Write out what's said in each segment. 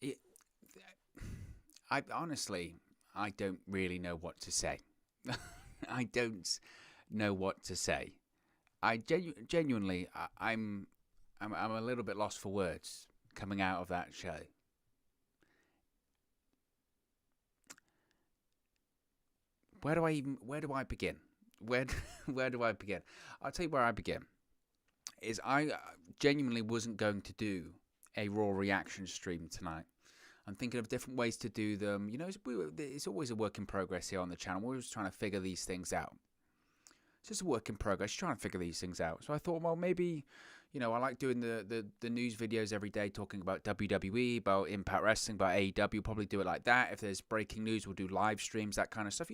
It, I honestly, I don't really know what to say. I don't know what to say. Genuinely, I'm a little bit lost for words coming out of that show. Where do I begin? Where where do I begin? I'll tell you where I begin. Is I genuinely wasn't going to do a raw reaction stream tonight. I'm thinking of different ways to do them. It's always a work in progress here on the channel. We're always trying to figure these things out. It's just a work in progress, trying to figure these things out. So I thought, well, maybe, I like doing the news videos every day, talking about WWE, about Impact Wrestling, about AEW. Probably do it like that. If there's breaking news, we'll do live streams, that kind of stuff.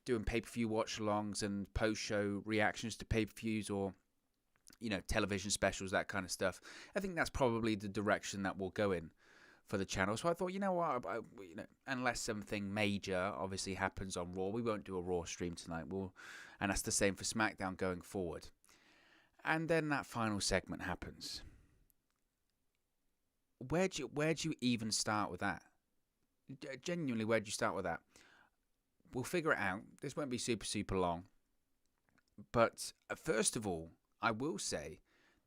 Doing pay-per-view watch-alongs and post-show reactions to pay-per-views, or television specials, that kind of stuff. I think that's probably the direction that we'll go in for the channel. So I thought, unless something major obviously happens on Raw, we won't do a Raw stream tonight. And that's the same for SmackDown going forward. And then that final segment happens. Where'd you even start with that? Genuinely, where'd you start with that? We'll figure it out. This won't be super long. But first of all, I will say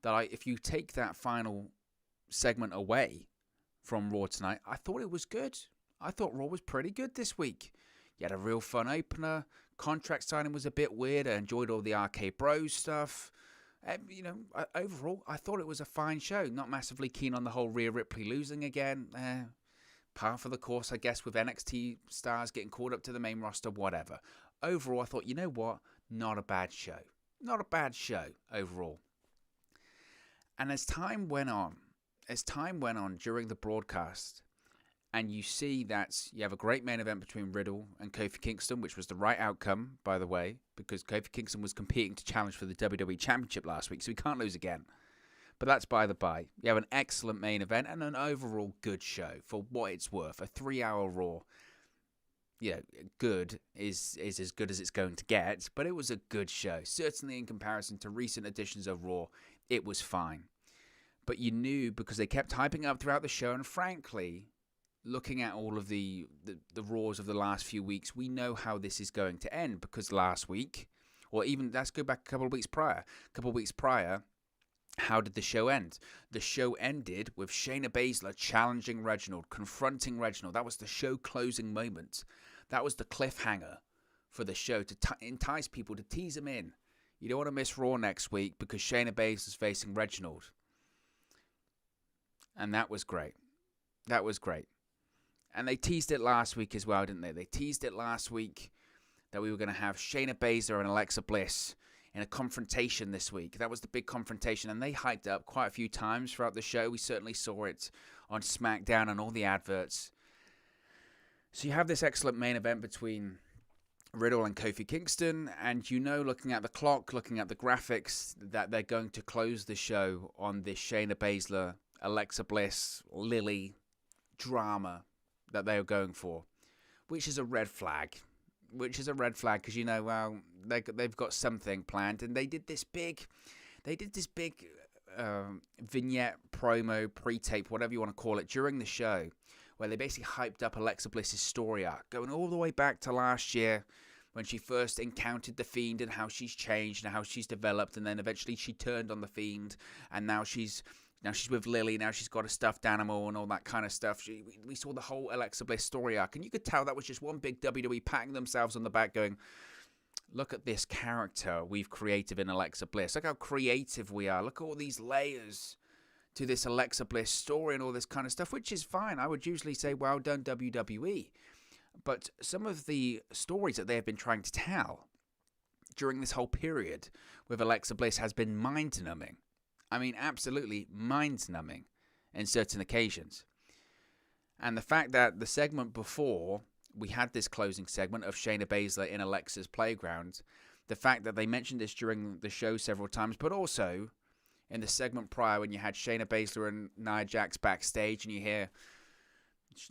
that if you take that final segment away from Raw tonight, I thought it was good. I thought Raw was pretty good this week. You had a real fun opener. Contract signing was a bit weird. I enjoyed all the Arcade Bros stuff. Overall, I thought it was a fine show. Not massively keen on the whole Rhea Ripley losing again. Par for the course, I guess, with NXT stars getting called up to the main roster, whatever. Overall, I thought, you know what? Not a bad show. Not a bad show overall. And as time went on during the broadcast, and you see that you have a great main event between Riddle and Kofi Kingston, which was the right outcome, by the way, because Kofi Kingston was competing to challenge for the WWE Championship last week, so he can't lose again. But that's by the by. You have an excellent main event and an overall good show for what it's worth. A 3-hour Raw. Good is as good as it's going to get, but it was a good show. Certainly in comparison to recent editions of Raw, it was fine. But you knew, because they kept hyping up throughout the show, and frankly, looking at all of the Raws of the last few weeks, we know how this is going to end, because last week, or even let's go back a couple of weeks prior, how did the show end? The show ended with Shayna Baszler challenging Reginald, confronting Reginald. That was the show closing moment. That was the cliffhanger for the show to entice people, to tease them in. You don't want to miss Raw next week because Shayna Baszler's facing Reginald. And that was great. That was great. And they teased it last week as well, didn't they? They teased it last week that we were going to have Shayna Baszler and Alexa Bliss in a confrontation this week. That was the big confrontation, and they hyped up quite a few times throughout the show. We certainly saw it on SmackDown and all the adverts. So you have this excellent main event between Riddle and Kofi Kingston, and looking at the clock, looking at the graphics, that they're going to close the show on this Shayna Baszler, Alexa Bliss, Lilly drama that they are going for, which is a red flag. Because they've got something planned, and they did this big vignette, promo, pre-tape, whatever you want to call it, during the show, where they basically hyped up Alexa Bliss's story arc, going all the way back to last year when she first encountered the Fiend, and how she's changed and how she's developed, and then eventually she turned on the Fiend, and now she's with Lilly, now she's got a stuffed animal and all that kind of stuff. We saw the whole Alexa Bliss story arc, and you could tell that was just one big WWE patting themselves on the back going, look at this character we've created in Alexa Bliss. Look how creative we are. Look at all these layers to this Alexa Bliss story and all this kind of stuff, which is fine. I would usually say, well done, WWE. But some of the stories that they have been trying to tell during this whole period with Alexa Bliss has been mind-numbing. I mean, absolutely mind-numbing in certain occasions. And the fact that the segment before, we had this closing segment of Shayna Baszler in Alexa's playground, the fact that they mentioned this during the show several times, but also in the segment prior when you had Shayna Baszler and Nia Jax backstage, and you hear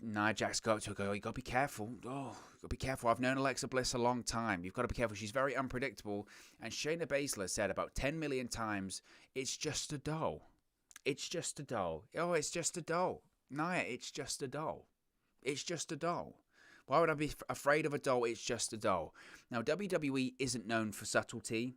Nia Jax go up to her, go, you got to be careful. Oh, you got to be careful. I've known Alexa Bliss a long time. You've got to be careful. She's very unpredictable. And Shayna Baszler said about 10 million times, it's just a doll. It's just a doll. Oh, it's just a doll. Nia, it's just a doll. It's just a doll. Why would I be afraid of a doll? It's just a doll. Now, WWE isn't known for subtlety.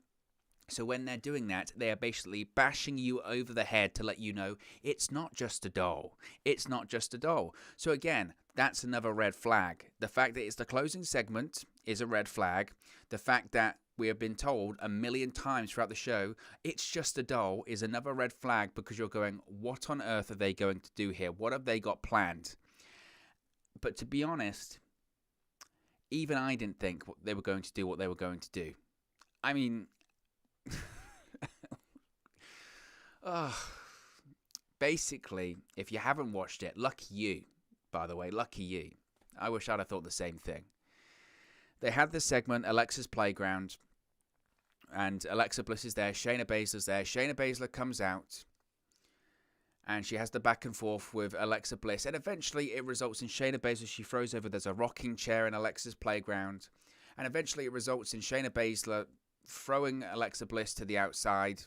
So when they're doing that, they are basically bashing you over the head to let you know it's not just a doll. It's not just a doll. So again, that's another red flag. The fact that it's the closing segment is a red flag. The fact that we have been told a million times throughout the show, it's just a doll, is another red flag, because you're going, what on earth are they going to do here? What have they got planned? But to be honest, even I didn't think they were going to do what they were going to do. I mean, basically, if you haven't watched it, lucky you, by the way, lucky you. I wish I'd have thought the same thing. They had this segment, Alexa's Playground, and Alexa Bliss is there, Shayna Baszler's there. Shayna Baszler comes out, and she has the back and forth with Alexa Bliss, and eventually it results in Shayna Baszler, she throws over, there's a rocking chair in Alexa's Playground, and eventually it results in Shayna Baszler throwing Alexa Bliss to the outside,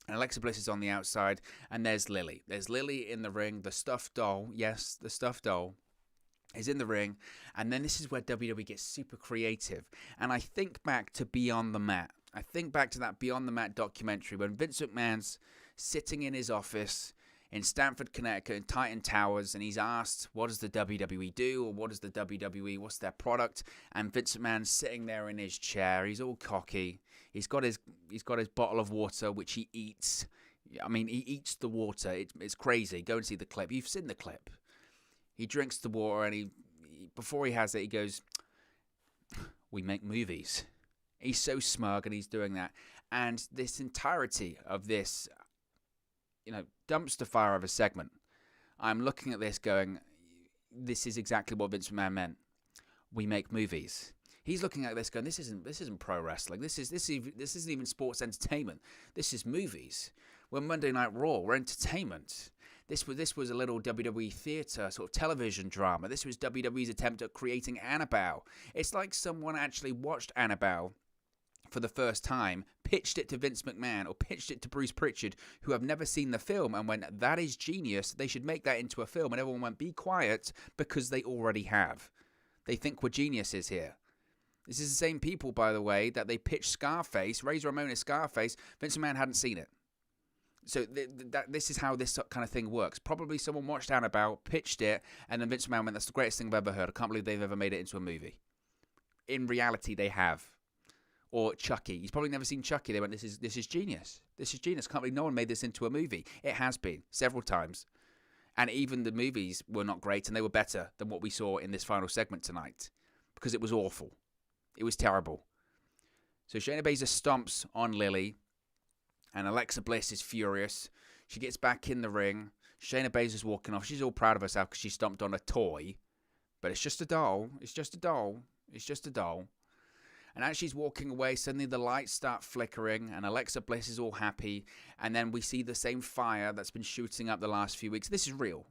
and Alexa Bliss is on the outside, and there's Lilly. There's Lilly in the ring, the stuffed doll, yes, the stuffed doll is in the ring, and then this is where WWE gets super creative, and I think back to Beyond the Mat. I think back to that Beyond the Mat documentary when Vince McMahon's sitting in his office in Stamford, Connecticut, in Titan Towers, and he's asked, what does the WWE do, or what does the WWE, what's their product? And Vince McMahon's sitting there in his chair, he's all cocky, he's got his bottle of water, which he eats. I mean, he eats the water, it's crazy. Go and see the clip, you've seen the clip. He drinks the water, and before he has it, he goes, we make movies. He's so smug, and he's doing that. And this entirety of this, dumpster fire of a segment, I'm looking at this going, this is exactly what Vince McMahon meant. We make movies. He's looking at this going, this isn't pro wrestling. This isn't even sports entertainment. This is movies. We're Monday Night Raw. We're entertainment. This was a little WWE theater sort of television drama. This was WWE's attempt at creating Annabelle. It's like someone actually watched Annabelle for the first time, pitched it to Vince McMahon or pitched it to Bruce Pritchard, who have never seen the film, and went, that is genius, they should make that into a film. And everyone went, be quiet, because they already have. They think we're geniuses here. This is the same people, by the way, that they pitched Scarface, Razor Ramone's Scarface. Vince McMahon hadn't seen it. So this is how this kind of thing works. Probably someone watched Annabelle, pitched it, and then Vince McMahon went, that's the greatest thing I've ever heard. I can't believe they've ever made it into a movie. In reality, they have. Or Chucky. He's probably never seen Chucky. They went, this is genius. This is genius. Can't believe no one made this into a movie. It has been several times. And even the movies were not great, and they were better than what we saw in this final segment tonight. Because it was awful. It was terrible. So Shayna Baszler stomps on Lilly, and Alexa Bliss is furious. She gets back in the ring. Shayna Baszler's walking off. She's all proud of herself because she stomped on a toy. But it's just a doll. It's just a doll. It's just a doll. And as she's walking away, suddenly the lights start flickering, and Alexa Bliss is all happy. And then we see the same fire that's been shooting up the last few weeks. This is real.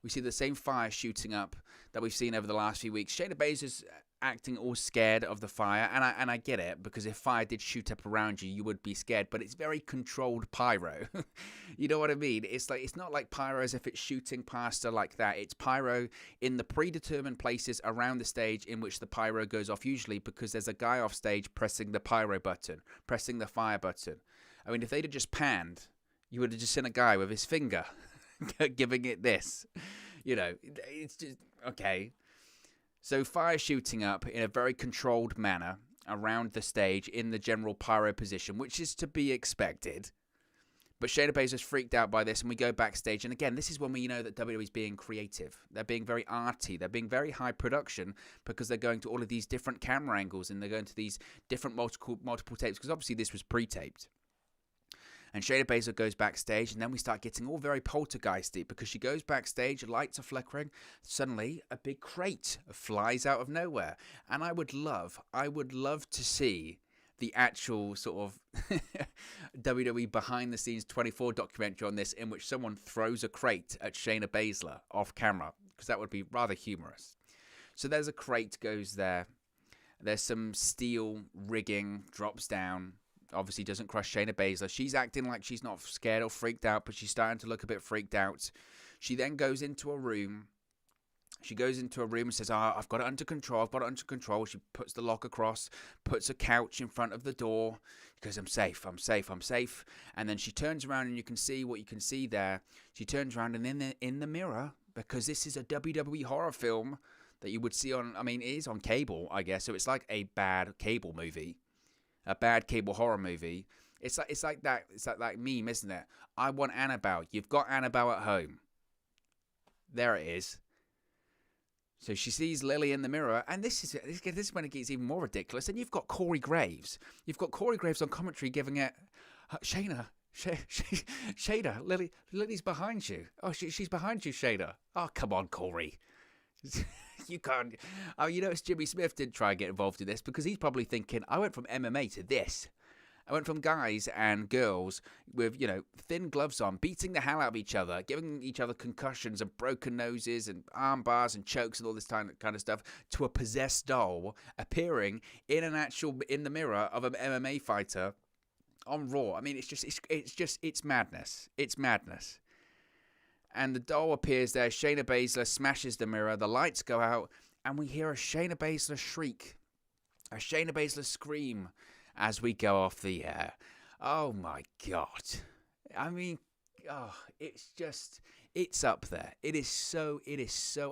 We see the same fire shooting up that we've seen over the last few weeks. Shayna Baszler's acting all scared of the fire, and I get it, because if fire did shoot up around you, you would be scared, but it's very controlled pyro. You know what I mean? It's not like pyro as if it's shooting past her like that. It's pyro in the predetermined places around the stage in which the pyro goes off, usually because there's a guy off stage pressing the pyro button, pressing the fire button. I mean, if they'd have just panned, you would have just seen a guy with his finger giving it this. It's just, okay. So fire shooting up in a very controlled manner around the stage in the general pyro position, which is to be expected. But Shayna Baszler's freaked out by this, and we go backstage. And again, this is when we know that WWE's being creative. They're being very arty. They're being very high production, because they're going to all of these different camera angles, and they're going to these different multiple tapes, because obviously this was pre-taped. And Shayna Baszler goes backstage, and then we start getting all very poltergeisty, because she goes backstage, lights are flickering, suddenly a big crate flies out of nowhere. And I would love to see the actual sort of WWE behind the scenes 24 documentary on this, in which someone throws a crate at Shayna Baszler off camera, because that would be rather humorous. So there's a crate goes there. There's some steel rigging, drops down. obviously doesn't crush Shayna Baszler. She's acting like she's not scared or freaked out, but she's starting to look a bit freaked out. She then goes into a room. She goes into a room and says, I've got it under control. I've got it under control. She puts the lock across, puts a couch in front of the door. She goes, I'm safe, I'm safe, I'm safe. And then she turns around and you can see what you can see there. She turns around and in the mirror, because this is a WWE horror film that you would see on, it is on cable, I guess. So it's like a bad cable movie, a bad cable horror movie. It's like that meme, isn't it? I want Annabelle. You've got Annabelle at home. There it is. So she sees Lilly in the mirror, and this is when it gets even more ridiculous. And you've got Corey Graves. You've got Corey Graves on commentary giving it, Shayna, Lily's behind you. Oh, she's behind you, Shayna. Oh, come on, Corey. You can't. Oh, you notice Jimmy Smith didn't try and get involved in this because he's probably thinking, I went from MMA to this. I went from guys and girls with, thin gloves on, beating the hell out of each other, giving each other concussions and broken noses and arm bars and chokes and all this kind of stuff, to a possessed doll appearing in the mirror of an MMA fighter on Raw. It's madness. It's madness. And the doll appears there. Shayna Baszler smashes the mirror. The lights go out, and we hear a Shayna Baszler shriek, a Shayna Baszler scream, as we go off the air. Oh my God. It's up there. It is so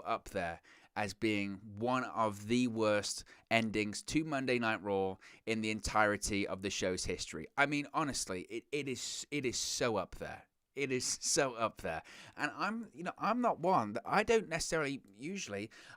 up there as being one of the worst endings to Monday Night Raw in the entirety of the show's history. Honestly, it is so up there. It is so up there. And I'm not one that I don't necessarily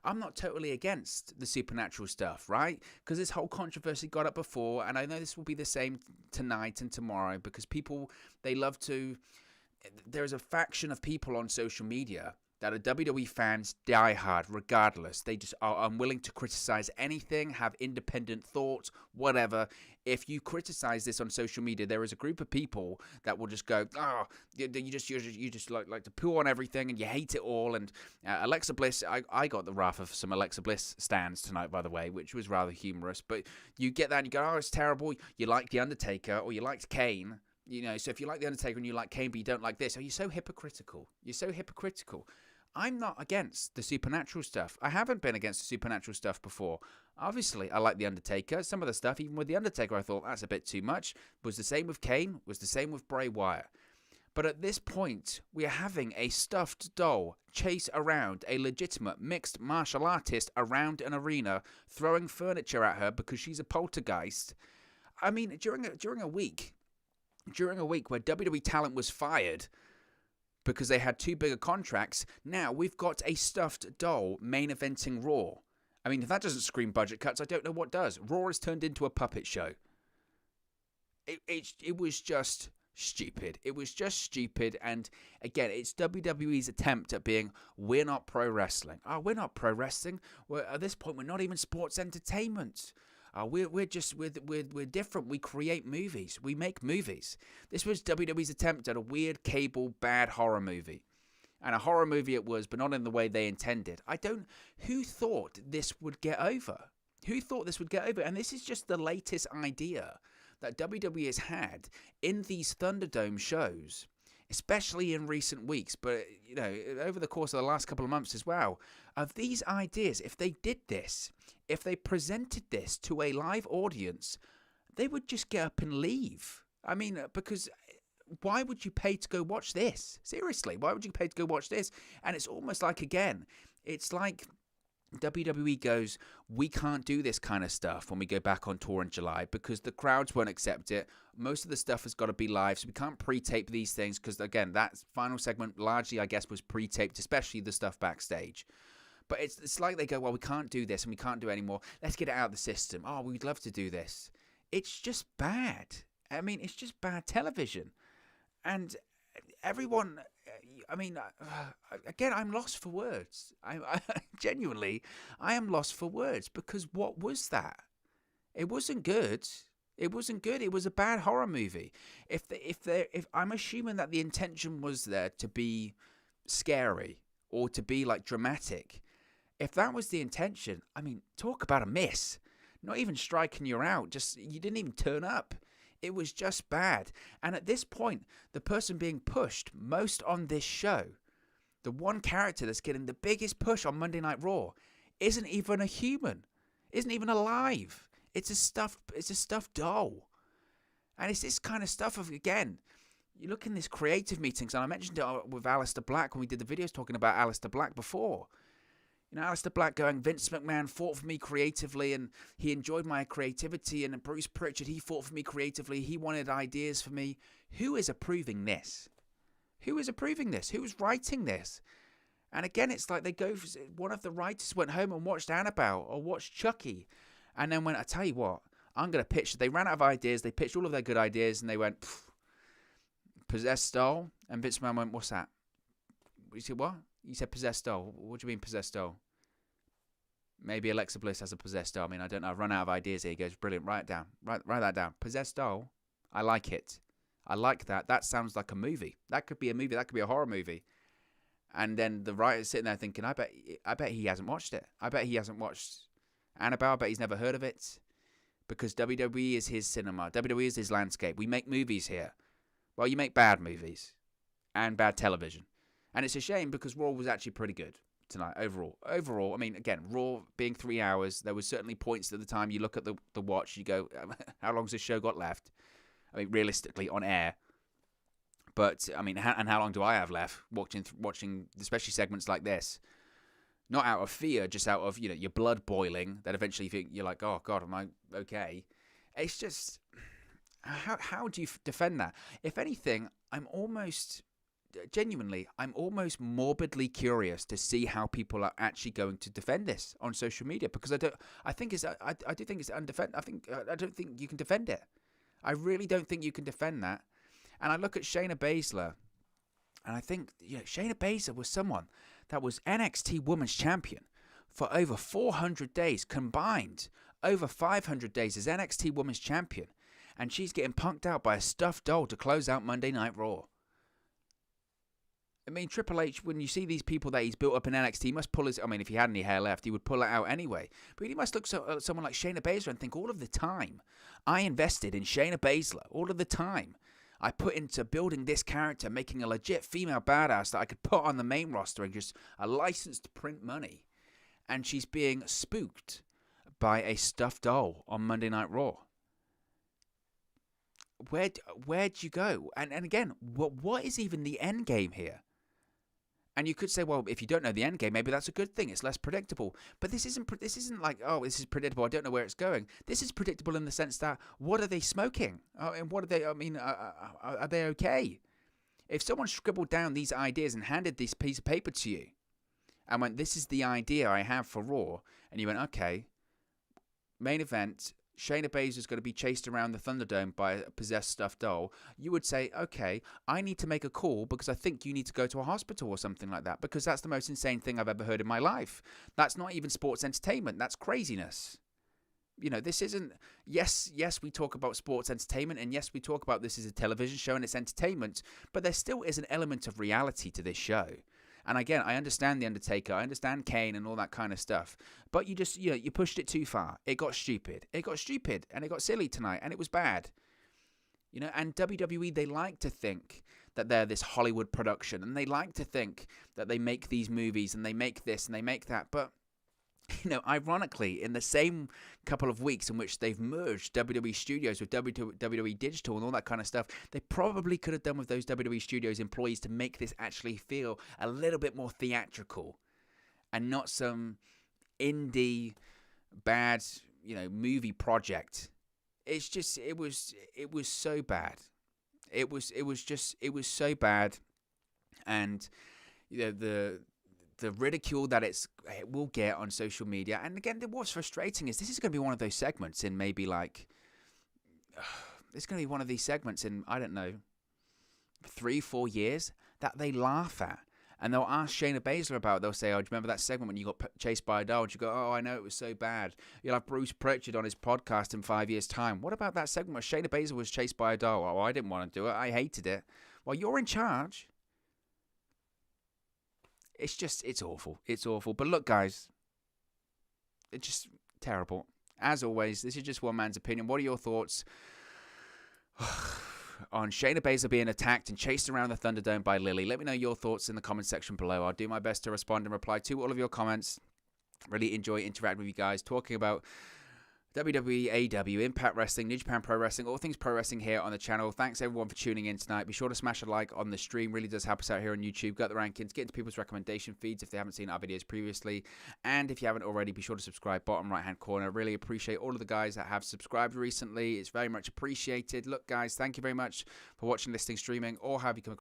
I'm not totally against the supernatural stuff, right? Because this whole controversy got up before, and I know this will be the same tonight and tomorrow, because people, there's a faction of people on social media that are WWE fans die hard regardless. They just are unwilling to criticize anything, have independent thoughts, whatever. If you criticize this on social media, there is a group of people that will just go, you just like to poo on everything and you hate it all. And Alexa Bliss, I got the wrath of some Alexa Bliss stands tonight, by the way, which was rather humorous. But you get that and you go, it's terrible. You like The Undertaker or you liked Kane. So if you like The Undertaker and you like Kane but you don't like this, you're so hypocritical. You're so hypocritical. I'm not against the supernatural stuff. I haven't been against the supernatural stuff before. Obviously, I like The Undertaker. Some of the stuff, even with The Undertaker, I thought that's a bit too much. Was the same with Kane. Was the same with Bray Wyatt. But at this point, we are having a stuffed doll chase around a legitimate mixed martial artist around an arena, throwing furniture at her because she's a poltergeist. During a week where WWE talent was fired because they had too big of contracts, now we've got a stuffed doll main eventing Raw. If that doesn't scream budget cuts, I don't know what does. Raw has turned into a puppet show. It was just stupid. It was just stupid. And again, it's WWE's attempt at being, we're not pro wrestling. We're not pro wrestling. At this point, we're not even sports entertainment. We're different. We create movies. We make movies. This was WWE's attempt at a weird cable bad horror movie. And a horror movie it was, but not in the way they intended. Who thought this would get over? Who thought this would get over? And this is just the latest idea that WWE has had in these ThunderDome shows, especially in recent weeks, but over the course of the last couple of months as well, of these ideas. If they did this, if they presented this to a live audience, they would just get up and leave. Because why would you pay to go watch this? Seriously, why would you pay to go watch this? And it's almost like, again, it's like WWE goes, we can't do this kind of stuff when we go back on tour in July because the crowds won't accept it. Most of the stuff has got to be live, so we can't pre-tape these things because, again, that final segment largely, I guess, was pre-taped, especially the stuff backstage. But it's like they go, well, we can't do this and we can't do it anymore. Let's get it out of the system. We'd love to do this. It's just bad. It's just bad television. And everyone, again, I'm lost for words. I genuinely, I am lost for words because what was that? It wasn't good. It wasn't good. It was a bad horror movie. If I'm assuming that the intention was there to be scary or to be like dramatic, if that was the intention, talk about a miss. Not even striking you out. You didn't even turn up. It was just bad. And at this point, the person being pushed most on this show, the one character that's getting the biggest push on Monday Night Raw, isn't even a human, isn't even alive. It's a stuffed doll. And it's this kind of stuff of, again, you look in these creative meetings, and I mentioned it with Aleister Black when we did the videos talking about Aleister Black before. You know, Aleister Black going, Vince McMahon fought for me creatively, and he enjoyed my creativity, and Bruce Pritchard, he fought for me creatively, he wanted ideas for me. Who is approving this? Who is approving this? Who is writing this? And again, it's like one of the writers went home and watched Annabelle or watched Chucky, and then went, I tell you what, I'm going to pitch. They ran out of ideas, they pitched all of their good ideas, and they went, possessed doll? And Vince McMahon went, what's that? You said, what? You said possessed doll. What do you mean possessed doll? Maybe Alexa Bliss has a possessed doll. I mean, I don't know. I've run out of ideas here. He goes, brilliant. Write it down. Write that down. Possessed doll. I like it. I like that. That sounds like a movie. That could be a movie. That could be a horror movie. And then the writer's sitting there thinking, I bet he hasn't watched it. I bet he hasn't watched Annabelle. I bet he's never heard of it. Because WWE is his cinema. WWE is his landscape. We make movies here. Well, you make bad movies and bad television. And it's a shame because Raw was actually pretty good tonight overall. Overall, I mean, again, Raw being 3 hours, there was certainly points at the time you look at the watch, you go, how long's this show got left? I mean, realistically, on air. But, I mean, and how long do I have left watching especially segments like this? Not out of fear, just out of, you know, your blood boiling, that eventually you think, you're like, oh, God, am I okay? It's just, how do you defend that? If anything, I'm almost morbidly curious to see how people are actually going to defend this on social media, because I do think it's undefended. I don't think you can defend it. I really don't think you can defend that. And I look at Shayna Baszler, and I think, you know, Shayna Baszler was someone that was NXT Women's Champion for over 400 days combined, over 500 days as NXT Women's Champion, and she's getting punked out by a stuffed doll to close out Monday Night Raw. I mean, Triple H, when you see these people that he's built up in NXT, he must pull his... I mean, if he had any hair left, he would pull it out anyway. But he must look at someone like Shayna Baszler and think, all of the time I invested in Shayna Baszler, all of the time I put into building this character, making a legit female badass that I could put on the main roster and just a license to print money. And she's being spooked by a stuffed doll on Monday Night Raw. Where'd you go? And again, what is even the end game here? And you could say, well, if you don't know the end game, maybe that's a good thing. It's less predictable. But this isn't like, oh, this is predictable. I don't know where it's going. This is predictable in the sense that, what are they smoking? And what are they? I mean, are they okay? If someone scribbled down these ideas and handed this piece of paper to you, and went, this is the idea I have for Raw, and you went, okay, main event, Shayna Baszler is going to be chased around the Thunderdome by a possessed stuffed doll, you would say, okay, I need to make a call because I think you need to go to a hospital or something like that, because that's the most insane thing I've ever heard in my life. That's not even sports entertainment. That's craziness. You know, this isn't, yes, we talk about sports entertainment, and yes, we talk about this as a television show and it's entertainment, but there still is an element of reality to this show. And again, I understand The Undertaker, I understand Kane and all that kind of stuff. But you just, you know, you pushed it too far. It got stupid. And it got silly tonight. And it was bad. You know, and WWE, they like to think that they're this Hollywood production. And they like to think that they make these movies and they make this and they make that. But, you know, ironically, in the same couple of weeks in which they've merged WWE Studios with WWE Digital and all that kind of stuff, they probably could have done with those WWE Studios employees to make this actually feel a little bit more theatrical and not some indie bad, you know, movie project. It's just, it was so bad. It was so bad. And, you know, the ridicule that it will get on social media. And again, what's frustrating is this is going to be one of those segments in maybe like, it's going to be one of these segments in, I don't know, 3-4 years that they laugh at. And they'll ask Shayna Baszler about it. They'll say, oh, do you remember that segment when you got chased by a doll? And you go, oh, I know, it was so bad. You'll have Bruce Pritchard on his podcast in 5 years' time. What about that segment where Shayna Baszler was chased by a doll? Oh, I didn't want to do it. I hated it. Well, you're in charge. It's just, it's awful. It's awful. But look, guys, it's just terrible. As always, this is just one man's opinion. What are your thoughts on Shayna Baszler being attacked and chased around the Thunderdome by Lilly. Let me know your thoughts in the comment section below. I'll do my best to respond and reply to all of your comments. Really enjoy interacting with you guys, talking about WWE, AEW, Impact Wrestling, New Japan Pro Wrestling, all things pro wrestling here on the channel. Thanks everyone for tuning in tonight. Be sure to smash a like on the stream. Really does help us out here on YouTube. Got the rankings. Get into people's recommendation feeds if they haven't seen our videos previously. And if you haven't already, be sure to subscribe. Bottom right hand corner. Really appreciate all of the guys that have subscribed recently. It's very much appreciated. Look guys, thank you very much for watching, listening, streaming, or have you come